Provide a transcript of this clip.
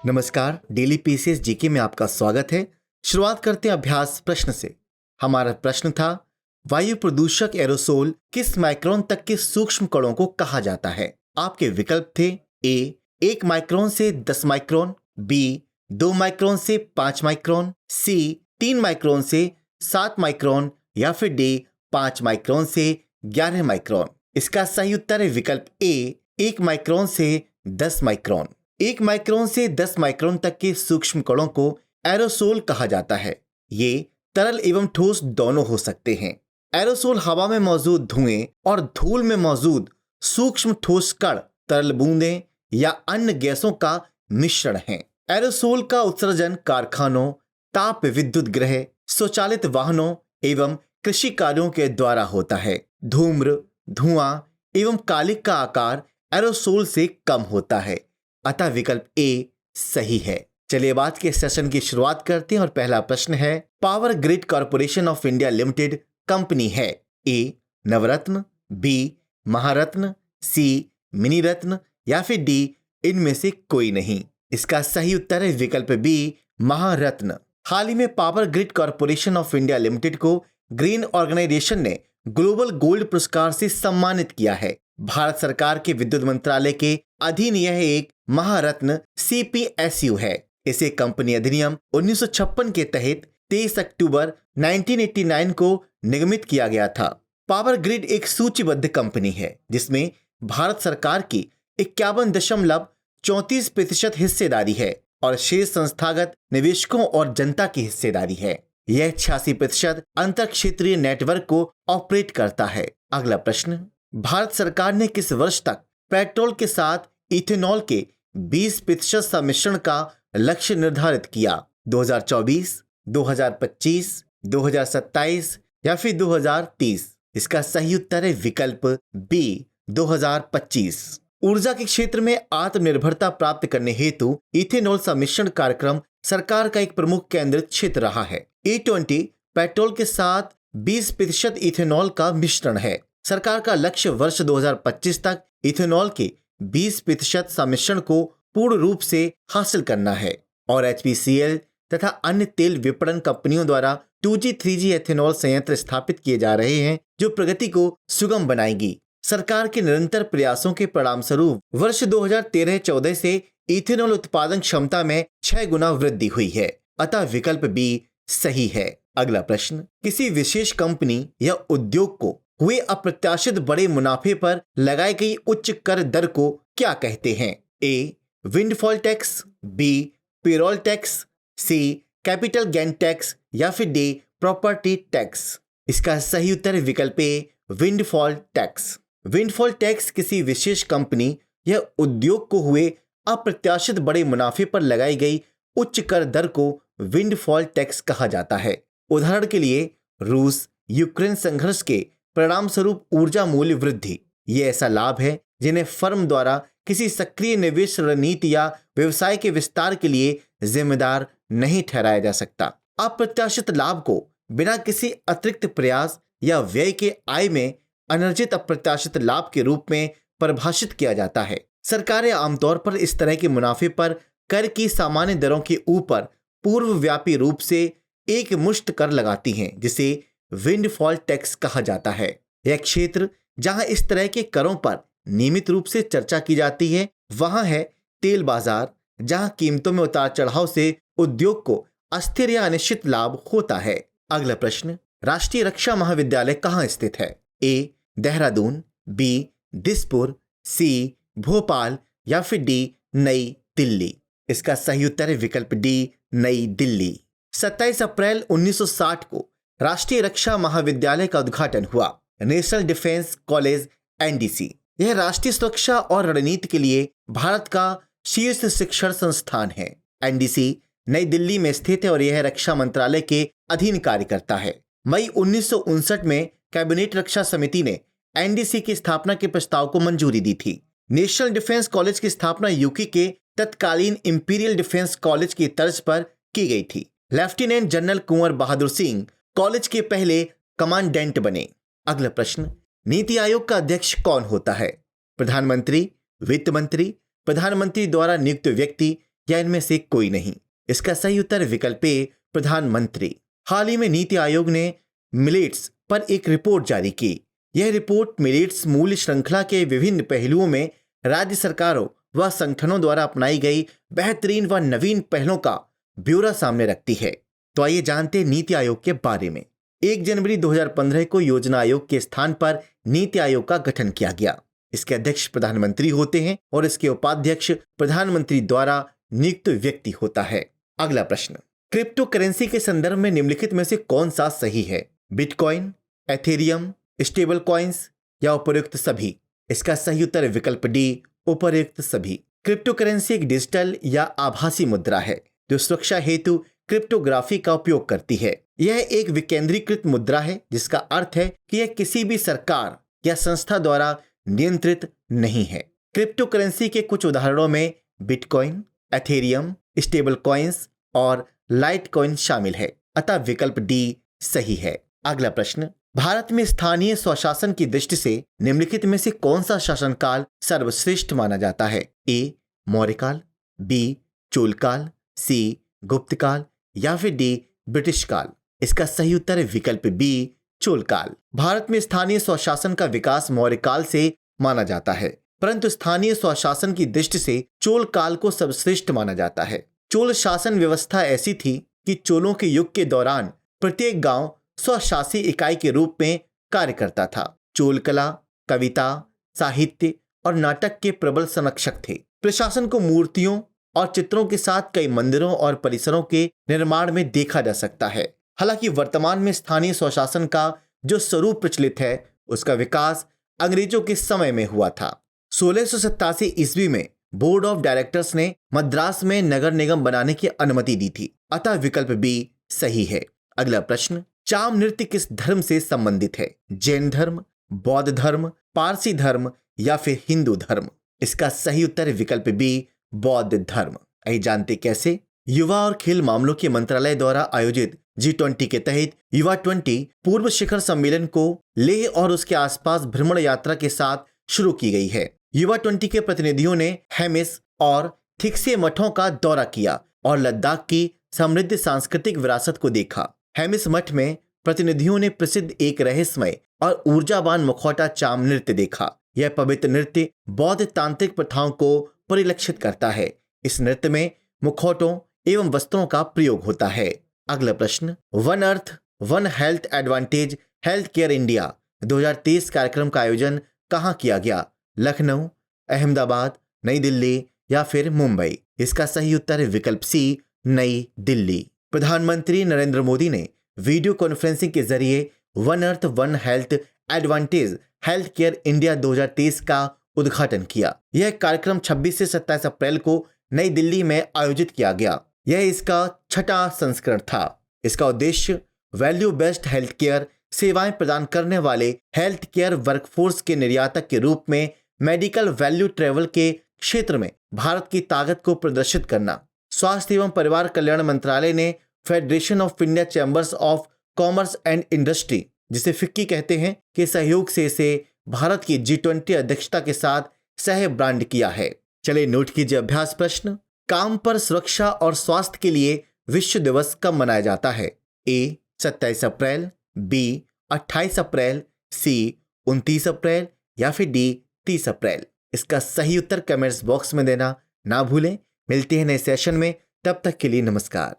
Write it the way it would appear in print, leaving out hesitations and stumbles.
नमस्कार, daily PCS GK में आपका स्वागत है। शुरुआत करते हैं अभ्यास प्रश्न से। हमारा प्रश्न था, वायु प्रदूषक एरोसोल किस माइक्रोन तक के सूक्ष्म कणों को कहा जाता है? आपके विकल्प थे ए 1 माइक्रोन से 10 माइक्रोन, बी 2 माइक्रोन से 5 माइक्रोन, सी 3 माइक्रोन से 7 माइक्रोन या फिर डी 5 माइक्रोन से 11 माइक्रोन। इसका सही उत्तर है विकल्प ए 1 माइक्रोन से 10 माइक्रोन। 1 माइक्रोन से 10 माइक्रोन तक के सूक्ष्म कणों को एरोसोल कहा जाता है। ये तरल एवं ठोस दोनों हो सकते हैं। एरोसोल हवा में मौजूद धुएं और धूल में मौजूद सूक्ष्म ठोस कण, तरल बूंदें या अन्य गैसों का मिश्रण है। एरोसोल का उत्सर्जन कारखानों, ताप विद्युत गृह, स्वचालित वाहनों एवं कृषि कार्यों के द्वारा होता है। धूम्र, धुआं एवं कालिक का आकार एरोसोल से कम होता है, अतः विकल्प ए सही है। चलिए बात के सेशन की शुरुआत करते हैं और पहला प्रश्न है, power grid corporation of India limited company है ए नवरत्न, बी महारत्न, सी मिनी रत्न या फिर डी इनमें से कोई नहीं। इसका सही उत्तर है विकल्प बी महारत्न। हाल ही में power grid corporation of India limited को ग्रीन ऑर्गेनाइजेशन ने ग्लोबल गोल्ड पुरस्कार से सम्मानित किया है। भारत सरकार के विद्युत मंत्रालय के अधीन यह एक महारत्न CPSU है। इसे कंपनी अधिनियम 1956 के तहत 23 अक्टूबर 1989 को निगमित किया गया था। पावर ग्रिड एक सूचीबद्ध कंपनी है जिसमें भारत सरकार की 51.34% हिस्सेदारी है और शेष संस्थागत निवेशकों और जनता की हिस्सेदारी है। यह 86% अंतर क्षेत्रीय नेटवर्क को ऑपरेट करता है। अगला प्रश्न, भारत सरकार ने किस वर्ष तक पेट्रोल के साथ इथेनॉल के 20% सम्मिश्रण का लक्ष्य निर्धारित किया? 2024, 2025, 2027 या फिर 2030? इसका सही उत्तर है विकल्प बी 2025। ऊर्जा के क्षेत्र में आत्मनिर्भरता प्राप्त करने हेतु इथेनॉल सम्मिश्रण कार्यक्रम सरकार का एक प्रमुख केंद्रित क्षेत्र रहा है। E20 पेट्रोल के साथ 20% इथेनॉल का मिश्रण है। सरकार का लक्ष्य वर्ष 2025 तक इथेनॉल के 20% सम्मिश्रण को पूर्ण रूप से हासिल करना है और HPCL तथा अन्य तेल विपणन कंपनियों द्वारा 2G 3G एथेनॉल संयंत्र स्थापित किए जा रहे हैं जो प्रगति को सुगम बनाएगी। सरकार के निरंतर प्रयासों के परिणाम स्वरूप वर्ष 2013-14 से इथेनॉल उत्पादन क्षमता में 6 गुना वृद्धि हुई है, अतः विकल्प बी सही है। अगला प्रश्न, किसी विशेष कंपनी या उद्योग को हुए अप्रत्याशित बड़े मुनाफे पर लगाई गई उच्च कर दर को क्या कहते हैं? A windfall tax, B payroll tax, C capital gain tax या फिर डी प्रॉपर्टी टैक्स? इसका सही उत्तर है विकल्प ए विंडफॉल टैक्स। विंडफॉल टैक्स किसी विशेष कंपनी या उद्योग को हुए अप्रत्याशित बड़े मुनाफे पर लगाई गई उच्च कर दर को विंडफॉल टैक्स कहा जाता है। उदाहरण के लिए रूस यूक्रेन संघर्ष के परिणाम स्वरूप ऊर्जा मूल्य वृद्धि। ये ऐसा लाभ है जिन्हें फर्म द्वारा किसी सक्रिय निवेश रणनीति या व्यवसाय के विस्तार के लिए जिम्मेदार नहीं ठहराया जा सकता। अप्रत्याशित लाभ को बिना किसी अतिरिक्त प्रयास या व्यय के आय में अनर्जित अप्रत्याशित लाभ के रूप में परिभाषित किया जाता है। सरकारें आमतौर पर इस तरह के मुनाफे पर कर की सामान्य दरों के ऊपर पूर्वव्यापी रूप से एक मुश्त कर लगाती हैं, जिसे विंडफॉल टैक्स कहा जाता है। यह क्षेत्र जहां इस तरह के करों पर नियमित रूप से चर्चा की जाती है वहां है तेल बाजार, जहां कीमतों में उतार चढ़ाव से उद्योग को अस्थिर या अनिश्चित लाभ होता है। अगला प्रश्न, राष्ट्रीय रक्षा महाविद्यालय कहाँ स्थित है? ए देहरादून, बी दिसपुर, सी भोपाल या फिर डी नई दिल्ली? इसका सही उत्तर है विकल्प डी नई दिल्ली। 27 अप्रैल 1960 को राष्ट्रीय रक्षा महाविद्यालय का उद्घाटन हुआ। नेशनल डिफेंस कॉलेज NDC यह राष्ट्रीय सुरक्षा और रणनीति के लिए भारत का शीर्ष शिक्षण संस्थान है। NDC नई दिल्ली में स्थित है और यह रक्षा मंत्रालय के अधीन कार्य करता है। मई 1959 में कैबिनेट रक्षा समिति ने NDC की स्थापना के प्रस्ताव को मंजूरी दी थी। नेशनल डिफेंस कॉलेज की स्थापना यूके के तत्कालीन इंपीरियल डिफेंस कॉलेज की तर्ज पर की गई थी। लेफ्टिनेंट जनरल कुंवर बहादुर सिंह कॉलेज के पहले कमांडेंट बने। अगला प्रश्न, नीति आयोग का अध्यक्ष कौन होता है? प्रधानमंत्री, वित्त मंत्री, प्रधानमंत्री द्वारा नियुक्त व्यक्ति या इनमें से कोई नहीं? इसका सही उत्तर विकल्प ए, प्रधानमंत्री। हाल ही में नीति आयोग ने मिलेट्स पर एक रिपोर्ट जारी की। यह रिपोर्ट मिलेट्स मूल्य श्रृंखला के विभिन्न पहलुओं में राज्य सरकारों व संगठनों द्वारा अपनाई गई बेहतरीन व नवीन पहलों का ब्यौरा सामने रखती है। तो आइए जानते हैं नीति आयोग के बारे में। 1 जनवरी 2015 को योजना आयोग के स्थान पर नीति आयोग का गठन किया गया। इसके अध्यक्ष प्रधानमंत्री होते हैं और इसके उपाध्यक्ष प्रधानमंत्री द्वारा नियुक्त व्यक्ति होता है। अगला प्रश्न, क्रिप्टो करेंसी के संदर्भ में निम्नलिखित में से कौन सा सही है? बिटकॉइन, एथेरियम, स्टेबल कॉइन्स या उपर्युक्त सभी? इसका सही उत्तर विकल्प डी, उपर्युक्त सभी। क्रिप्टो करेंसी एक डिजिटल या आभासी मुद्रा है जो सुरक्षा हेतु क्रिप्टोग्राफी का उपयोग करती है। यह एक विकेंद्रीकृत मुद्रा है जिसका अर्थ है कि यह किसी भी सरकार या संस्था द्वारा नियंत्रित नहीं है। क्रिप्टो करेंसी के कुछ उदाहरणों में बिटकॉइन, एथेरियम, स्टेबल कॉइन्स और लाइट कॉइन शामिल है, अतः विकल्प डी सही है। अगला प्रश्न, भारत में स्थानीय स्वशासन की दृष्टि से निम्नलिखित में से कौन सा शासनकाल सर्वश्रेष्ठ माना जाता है? ए, मौर्यकाल, बी, चोलकाल, सी, गुप्तकाल या फिर डी, ब्रिटिश काल? इसका सही उत्तर है विकल्प बी, चोलकाल। भारत में स्थानीय स्वशासन का विकास मौर्यकाल से माना जाता है, परंतु स्थानीय स्वशासन की दृष्टि से चोल काल को सर्वश्रेष्ठ माना जाता है। चोल शासन व्यवस्था ऐसी थी कि चोलों के युग के दौरान प्रत्येक गांव स्वशासी इकाई के रूप में कार्य करता था। चोल कला, कविता, साहित्य और नाटक के प्रबल संरक्षक थे। प्रशासन को मूर्तियों और चित्रों के साथ कई मंदिरों और परिसरों के निर्माण में देखा जा सकता है। हालांकि वर्तमान में स्थानीय स्वशासन का जो स्वरूप प्रचलित है उसका विकास अंग्रेजों के समय में हुआ था। 1687 ईस्वी में बोर्ड ऑफ डायरेक्टर्स ने मद्रास में नगर निगम बनाने की अनुमति दी थी, अतः विकल्प बी सही है। अगला प्रश्न, चाम नृत्य किस धर्म से संबंधित है? जैन धर्म, बौद्ध धर्म, पारसी धर्म या फिर हिंदू धर्म? इसका सही उत्तर विकल्प बी, बौद्ध धर्म। आइए जानते कैसे। युवा और खेल मामलों के मंत्रालय द्वारा आयोजित G20 के तहत युवा 20 पूर्व शिखर सम्मेलन को लेह और उसके आसपास भ्रमण यात्रा के साथ शुरू की गई है। युवा 20 के प्रतिनिधियों ने हेमिस और थिक्से मठों का दौरा किया और लद्दाख की समृद्ध सांस्कृतिक विरासत को देखा। हेमिस मठ में प्रतिनिधियों ने प्रसिद्ध एक रहस्यमय और ऊर्जावान मुखौटा चाम नृत्य देखा। यह पवित्र नृत्य बौद्ध तांत्रिक प्रथाओं को परिलक्षित करता है। इस नृत्य में मुखौटों एवं वस्त्रों का प्रयोग होता है। अगला प्रश्न, one earth one health advantage health care India 2023 कार्यक्रम का आयोजन कहाँ किया गया? लखनऊ, अहमदाबाद, नई दिल्ली या फिर मुंबई? इसका सही उत्तर है विकल्प सी, नई दिल्ली। प्रधानमंत्री नरेंद्र मोदी ने वीडियो कॉन्फ्रेंसिंग के जरिए one earth one health advantage health care India 2023 का उद्घाटन किया। यह कार्यक्रम 26 से 27 अप्रैल को नई दिल्ली में आयोजित किया गया। यह इसका 6वां संस्करण था। इसका उद्देश्य वैल्यू बेस्ड हेल्थ केयर सेवाएं प्रदान करने वाले हेल्थ केयर वर्कफोर्स के निर्यातक के रूप में मेडिकल वैल्यू ट्रेवल के क्षेत्र में भारत की ताकत को प्रदर्शित करना। स्वास्थ्य एवं परिवार कल्याण मंत्रालय ने federation of India chambers of commerce and industry, जिसे फिक्की कहते हैं, के सहयोग से इसे भारत की G20 अध्यक्षता के साथ सह ब्रांड किया है। चलिए नोट कीजिए अभ्यास प्रश्न। काम पर सुरक्षा और स्वास्थ्य के लिए विश्व दिवस कब मनाया जाता है? ए, 27 अप्रैल, बी, 28 अप्रैल, सी, 29 अप्रैल या फिर डी, 30 अप्रैल? इसका सही उत्तर कमेंट्स बॉक्स में देना ना भूलें। मिलते हैं नए सेशन में, तब तक के लिए नमस्कार।